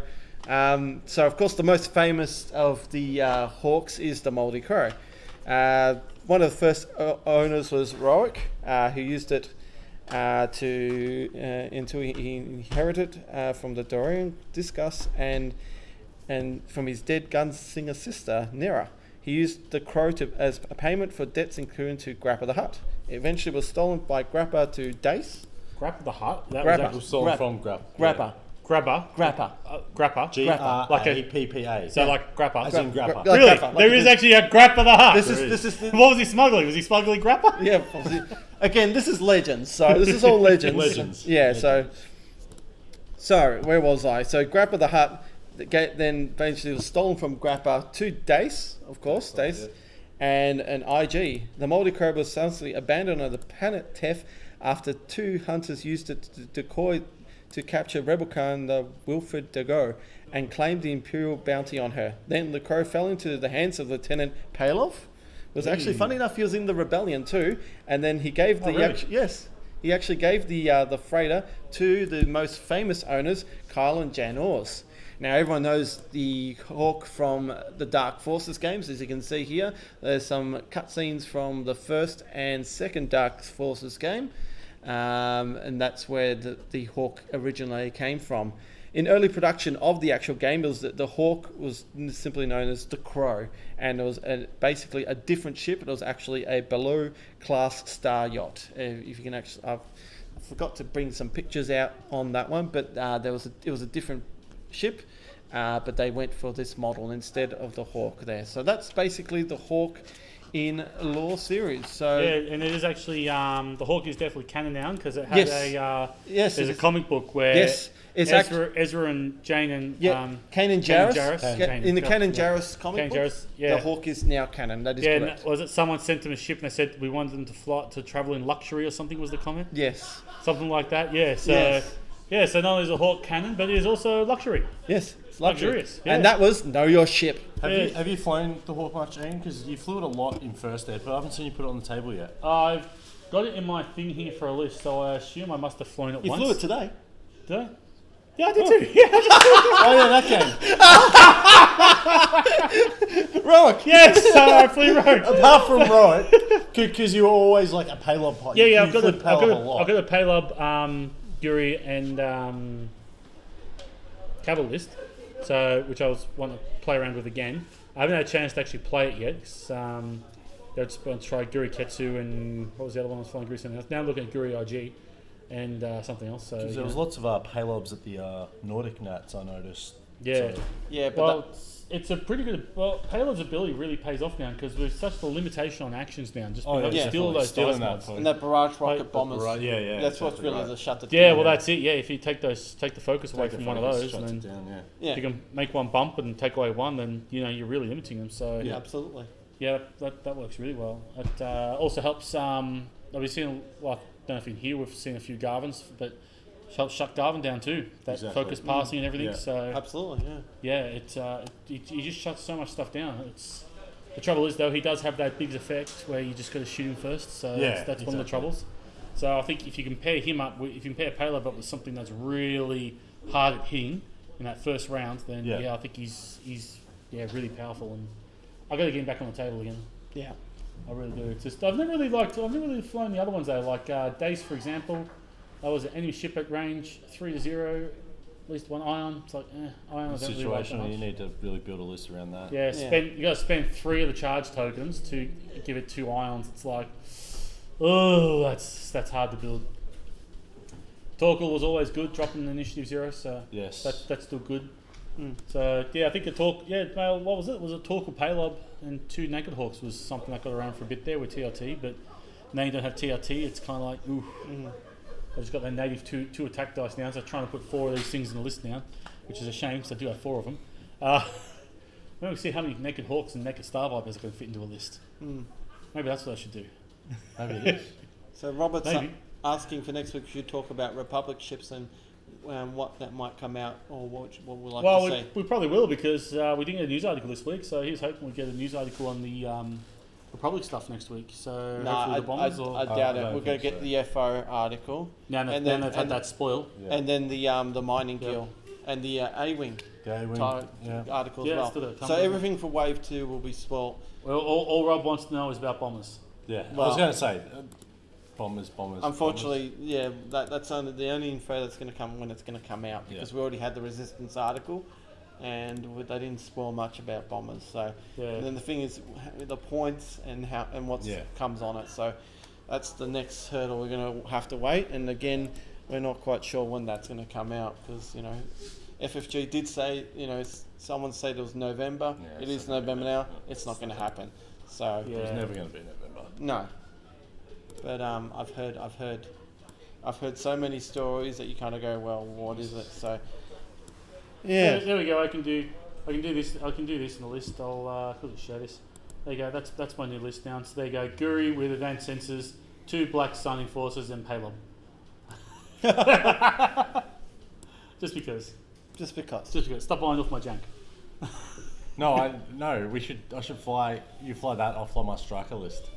of course the most famous of the Hawks is the Moldy Crow. One of the first owners was Rowick, who used it until he inherited from the Dorian Discus and from his dead gunslinger sister Nera. He used the Crow as a payment for debts incurred to Grappa the Hutt. It eventually was stolen by Grappa to Dace. Grappa the Hutt? Grappa. Was stolen from Grappa. Grappa. Grappa. Grappa. G-R-A-P-P-A. So like Grappa. As in Grappa. Like Really? Grappa. There is actually a Grappa the Hutt. This is What was he smuggling? Was he smuggling Grappa? yeah. Again, this is legends. So this is all legends. Legends. Yeah. So where was I? So Grappa the Hutt then eventually was stolen from Grappa to Dace, of course, Dace, and an IG. The Moldy Crow was subsequently abandoned on the planet Tef after 2 hunters used it to decoy to capture rebel commander Wilfred Dago and claimed the Imperial bounty on her. Then the Crow fell into the hands of Lieutenant Palov. It was actually funny enough, he was in the rebellion too, and then he gave the he actually gave the freighter to the most famous owners, Kyle and Jan Ors. Now everyone knows the Hawk from the Dark Forces games, as you can see here. There's some cutscenes from the first and second Dark Forces game. And that's where the Hawk originally came from. In early production of the actual game, the Hawk was simply known as the Crow, and it was basically a different ship. It was actually a below-class star yacht. If you can actually, I forgot to bring some pictures out on that one, but it was a different ship, but they went for this model instead of the Hawk there. So that's basically the Hawk in lore series. So yeah, and it is actually the Hawk is definitely canon now because it has there's a comic book where it's Ezra and Jane and Kanan Jarrus. In the Kanan Jarrus comic book, the Hawk is now canon. That is correct. Was it someone sent them a ship and they said we wanted them to travel in luxury or something? Was the comment? Yes, something like that. Yeah. So so not only is a Hawk canon, but it is also luxury. Yes, it's luxurious. Yeah. And that was Know Your Ship. Have you flown the Hawk much, Ian? Because you flew it a lot in first ed, but I haven't seen you put it on the table yet. I've got it in my thing here for a list, so I assume I must have flown it once. You flew it today? Did I? Yeah, I did too. Yeah, that game. Rowick. Yes, I flew Rowick. Apart from Rowick, because you were always like a Palob pilot. Yeah, I've got a Palob, Guri, and Cabalist, which I want to play around with again. I haven't had a chance to actually play it yet. I just want to try Guri Ketsu and what was the other one I was flying? Guri something else. Now I'm looking at Guri IG and something else. So there was lots of Palobs at the Nordic Nats, I noticed. Yeah. Yeah, but Well, it's a pretty good. Well, Payload's ability really pays off now because there's such a limitation on actions now. Just being able to steal those dice mods. and that barrage rocket bombers. Yeah. That's what's really the shut it Yeah, down. well, that's it. Yeah, if you take the focus away from one of those, shuts and it then down, Yeah. if you can make one bump and take away one, then you're really limiting them. So Yeah, absolutely. yeah, that works really well. It also helps. We've seen, well, I don't know if in here we've seen a few Garvins, but helps shut Garvin down too. That focus passing and everything. Yeah. So Absolutely, yeah. he just shuts so much stuff down. The trouble is though, he does have that big effect where you just got to shoot him first. So that's one of the troubles. So I think if you compare him up, if you compare Payload up with something that's really hard at hitting in that first round, then I think he's really powerful. And I got to get him back on the table again. Yeah. I really do. It's just I've never really flown the other ones though. Like Dace, for example, that was an enemy ship at range 3-0, at least one ion. It's like ion. Situation you need to really build a list around that. Yeah, you got to spend 3 of the charge tokens to give it 2 ions. It's like, oh, that's hard to build. Torkel was always good, dropping initiative 0, so yes, that's still good. So I think the Torque, what was it? Was it Torkel Paylob and 2 Naked Hawks was something that got around for a bit there with TRT, but now you don't have TRT. It's kind of like, ooh. I just got their native 2 attack dice now, so I'm trying to put 4 of these things in the list now, which is a shame because I do have 4 of them. Maybe we see how many Naked Hawks and Naked Star Vipers are going to fit into a list. Maybe that's what I should do. Maybe it is. So Robert's asking for next week we should talk about Republic ships and what that might come out or what we'll like to say. We probably will because we didn't get a news article this week, so he's hoping we get a news article on the Republic stuff next week. So hopefully the bombers I doubt it. We're going to get the FO article. Now they've had that spoil. Yeah. And then the mining guild and the A-Wing article as well. So everything for Wave 2 will be spoiled. Well, all Rob wants to know is about bombers. Yeah, well, I was going to say bombers. Unfortunately, that's only the only info that's going to come when it's going to come out because we already had the Resistance article. And they didn't spoil much about bombers. So and then the thing is the points and what comes on it. So that's the next hurdle we're going to have to wait. And again, we're not quite sure when that's going to come out because FFG did say someone said it was November. It is November now. It's not going to happen. So it's never going to be November. No. But I've heard so many stories that you kind of go, well, what is it? So. Yeah. There we go. I can do this. I can do this in the list. I'll quickly show this. There you go. That's my new list now. So there you go. Guri with advanced sensors, 2 Black Sun Enforcers, and Paylob. Just because. Stop buying off my junk. I should fly. You fly that. I'll fly my striker list.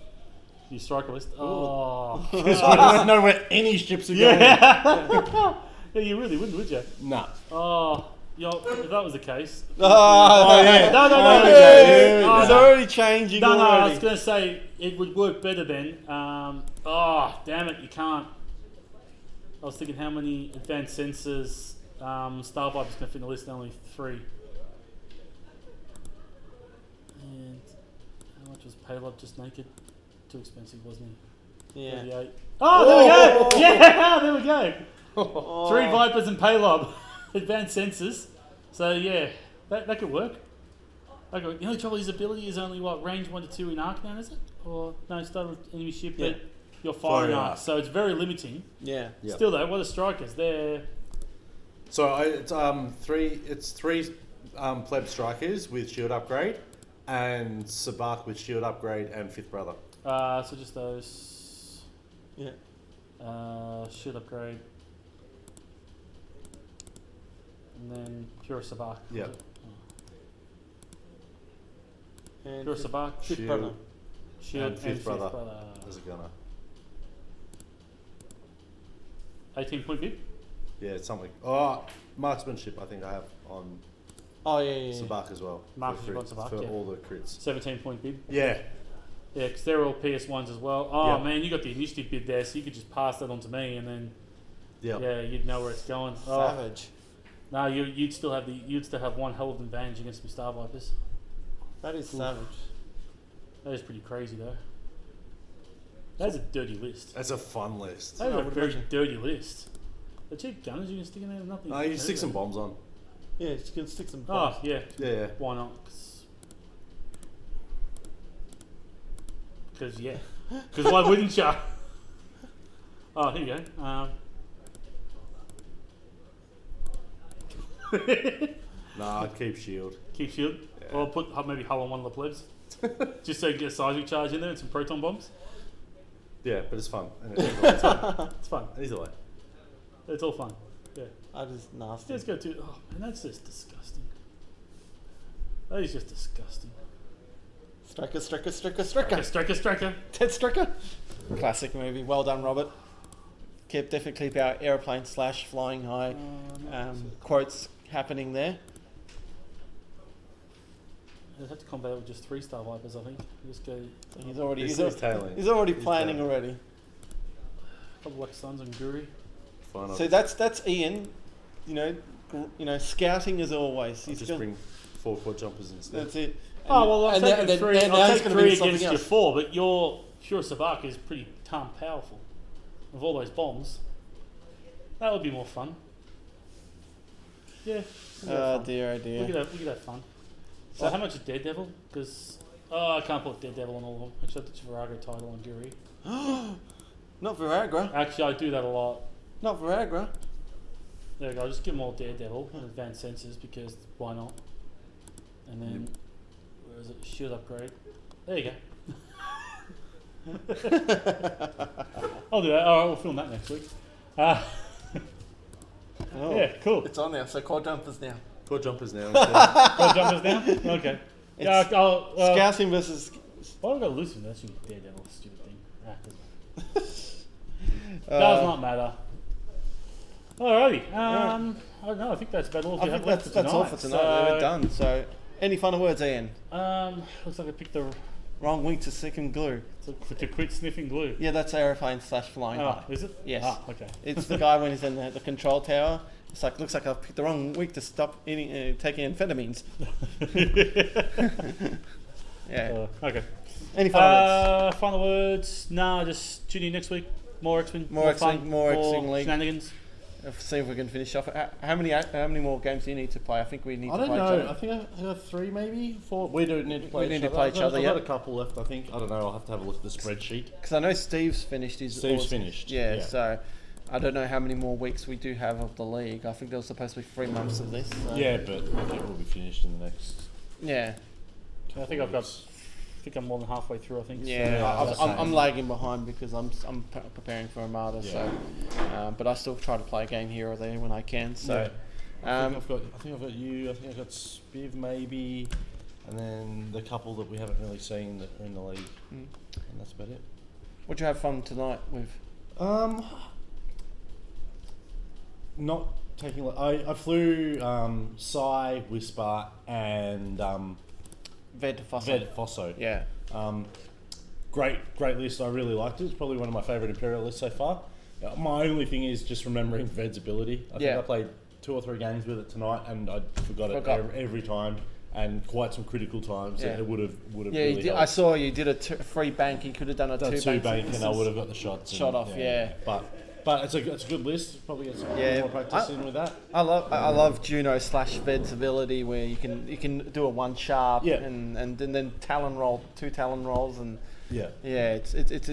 Your striker list. Oh. Because we don't know where any ships are going. Yeah, you really wouldn't, would you? Nah. Oh. If that was the case. No. It's already changing. No, I was going to say it would work better then. Damn it, you can't. I was thinking how many advanced sensors Star Viper's going to fit in the list, only 3. And how much was Paylob just naked? Too expensive, wasn't he? Yeah. 38. Oh, there we go! Yeah, there we go! 3 Vipers and Paylob. Advanced sensors. So yeah, that could work. The only trouble his ability is only range 1 to 2 in arc now, is it? Or no, start with enemy ship, but you're firing arc, so it's very limiting. Yeah. Still though, what are strikers? They're it's 3 pleb strikers with shield upgrade, and Sabak with shield upgrade and 5th brother. So just those. Yeah. Shield upgrade. And then Pure Sabak. Yeah. And Pure Sabak. Fifth brother. Shield and 5th brother. As a gunner. 18-point bid? Yeah, it's something. Marksmanship I think I have on Sabak as well. Marksmanship on Sabak, for all the crits. 17-point bid? Yeah. Yeah, because they're all PS1s as well. Oh man, you got the initiative bid there, so you could just pass that on to me and then you'd know where it's going. Savage. No, you'd still have one hell of an advantage against my Star Vipers. That is savage. That is pretty crazy though. That's a dirty list. That's a fun list. That's a very dirty list. The cheap gunners you can stick in there, nothing. No, you stick some bombs on. Yeah, you can stick some Oh, bombs. yeah. Yeah. Why not? Because, yeah. Because why wouldn't you? Oh, here you go. Nah, I'd keep shield. Keep shield. Yeah. Or put maybe hull on one of the plebs. Just so you get a seismic charge in there and some proton bombs. Yeah, but it's fun. And It's fun. It's fun. Either way. It's all fun. Yeah. I just nasty. Let's go to. Oh, man, that's just disgusting. That is just disgusting. Striker. Striker. Ted Striker. Classic movie. Well done, Robert. Definitely keep our aeroplane / flying high quotes happening there. I'd have to combat it with just 3-star Vipers, I think. Just go. He's already He's tailing. he's already planning already. A couple of Suns and Guri. Fine. So that's Ian. You know, scouting as always. I'll just bring 4 quad jumpers instead. That's it. Oh, well, I'll take then- three. then now I'll he's take gonna 3 bring something against your else. 4, but your Sabak is pretty darn powerful. With all those bombs. That would be more fun. Yeah. Oh dear. We could have fun. So how much is Daredevil? Because I can't put Daredevil on all of them, except the Virago title on Guri. Not Viagra. Actually, I do that a lot. Not Viagra. There we go. Just give them all Daredevil and advanced senses because why not? And then where is it? Shield upgrade. There you go. I'll do that. All right, we'll film that next week. Oh, Yeah, cool. It's on there. So quad jumpers now. Quad jumpers now. Got jumpers down? Okay. Yeah, Scouting versus. why have I got Lucifer? That should be Daredevil, stupid thing. Does not matter. Alrighty. I don't know. I think that's about all I we think have left that's all for tonight. We're done. So, any final words, Ian? Looks like I picked the Wrong wing to second glue. to quit sniffing glue. Yeah, that's airplane / flying Oh, high. is it? Yes. Ah, okay. It's the guy when he's in the control tower. It's like looks like I've picked the wrong week to stop eating, taking amphetamines. Yeah. Okay. Any final words? Final words? Nah, just tune in next week. More X-Wing. More X-Wing, fun, more X-Wing League. shenanigans. See if we can finish off. How many more games do you need to play? I think we need I to don't play know. each I other. think I have 3, maybe 4. We do need to play. We need to play each other. I've Yeah. got a couple left. I think. I don't know. I'll have to have a look at the spreadsheet. Because I know Steve's finished his. Steve's finished, Yeah, yeah. So I don't know how many more weeks we do have of the league. I think there was supposed to be 3 months of this. So. Yeah, but I think we'll be finished in the next. Yeah. I think I'm more than halfway through. I think. Yeah, Yeah, I'm lagging behind because I'm preparing for Armada. Yeah. So, but I still try to play a game here or there when I can. So, I think I've got you. I think I've got Spiv maybe, and then the couple that we haven't really seen that are in the league, and that's about it. what'd you have fun tonight with? Not taking. I flew Psy, Whisper, and Ved Fosso. Ved Fosso. Yeah. Great list. I really liked it. It's probably one of my favourite Imperial lists so far. My only thing is just remembering Ved's ability. I think Yeah. I played 2 or 3 games with it tonight, and I forgot it every time, and quite some critical times. Yeah. It would have Yeah, really you did, I helped. saw you did a free bank. You could have done a Done 2 2 bank, bank, and I would have got the shots. Shot off, yeah. But it's a good list. Probably get some more practice in with that. I love Juno / Ved's ability where you can do a 1 sharp Yeah. and then Talon roll 2 Talon rolls and Yeah. it's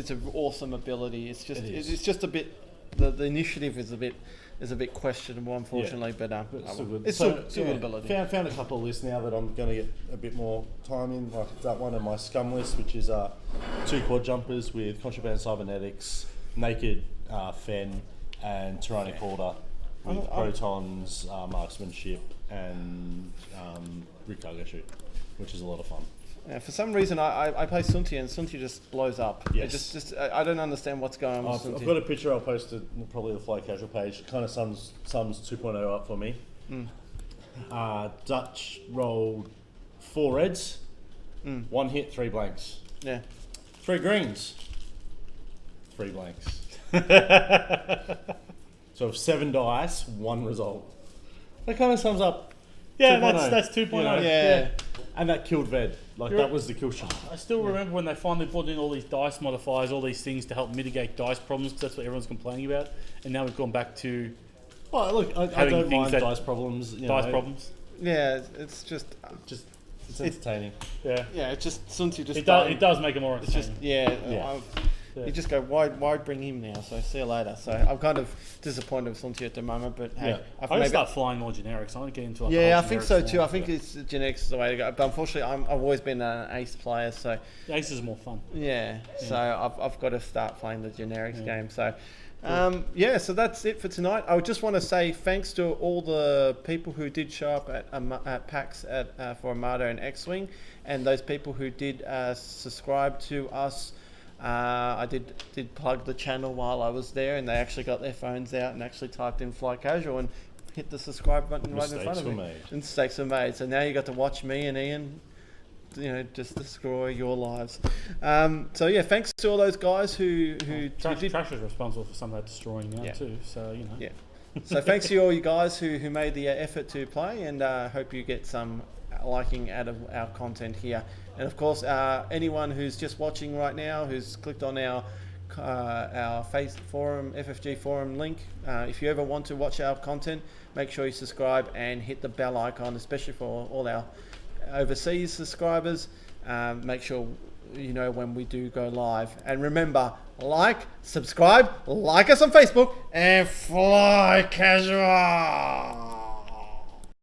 an awesome ability. It's just It is. it's just a bit the initiative is a bit questionable unfortunately, but But it's still good. It's still a good ability. Found a couple of lists now that I'm going to get a bit more time in, like that one and my scum list, which is 2 quad jumpers with contraband cybernetics, naked Fen, and tyrannic order with protons, marksmanship, and Rick Cargo shoot, which is a lot of fun. Yeah, for some reason I play Sunti and Sunti just blows up. Yes. I don't understand what's going on with I've Sunti. got a picture I'll post to probably the Fly Casual page. It kind of sums 2.0 up for me. Dutch rolled 4 reds, 1 hit, 3 blanks. Yeah. 3 greens, 3 blanks. So 7 dice, 1 result. That kind of sums up. Yeah, 2.0, that's 2.0. you know? Yeah. And that killed Ved. Like, that was the kill shot. I still remember when they finally brought in all these dice modifiers, all these things to help mitigate dice problems, because that's what everyone's complaining about. And now we've gone back to Oh, look, I Having don't things mind that- dice problems. Dice problems. Yeah, it's just It's entertaining. Yeah. yeah, it's just Sunti just It does make it more It's just entertaining. yeah. Yeah. You just go, why bring him now? So see you later. So I'm kind of disappointed with Sunti at the moment, but hey, Yeah. I want to start flying more generics. I want to get into like yeah, the I whole think generics so more. too. I think it's genetics is the way to go. But unfortunately, I've always been an ace player, so The aces are more fun. yeah. So I've got to start playing the generics Yeah. game. So. So that's it for tonight. I just want to say thanks to all the people who did show up at PAX for Armada and X Wing, and those people who did subscribe to us. I did plug the channel while I was there, and they actually got their phones out and actually typed in Fly Casual and hit the subscribe button right in front of me. Mistakes were made. So now you got to watch me and Ian, just destroy your lives. So yeah, thanks to all those guys who Trash did. is responsible for some of that destroying now Yeah. too. So Yeah. So thanks to all you guys who made the effort to play, and hope you get some liking out of our content here. And of course, anyone who's just watching right now, who's clicked on our face forum, FFG forum link, if you ever want to watch our content, make sure you subscribe and hit the bell icon, especially for all our overseas subscribers. Make sure you know when we do go live. And remember, subscribe, like us on Facebook, and fly casual.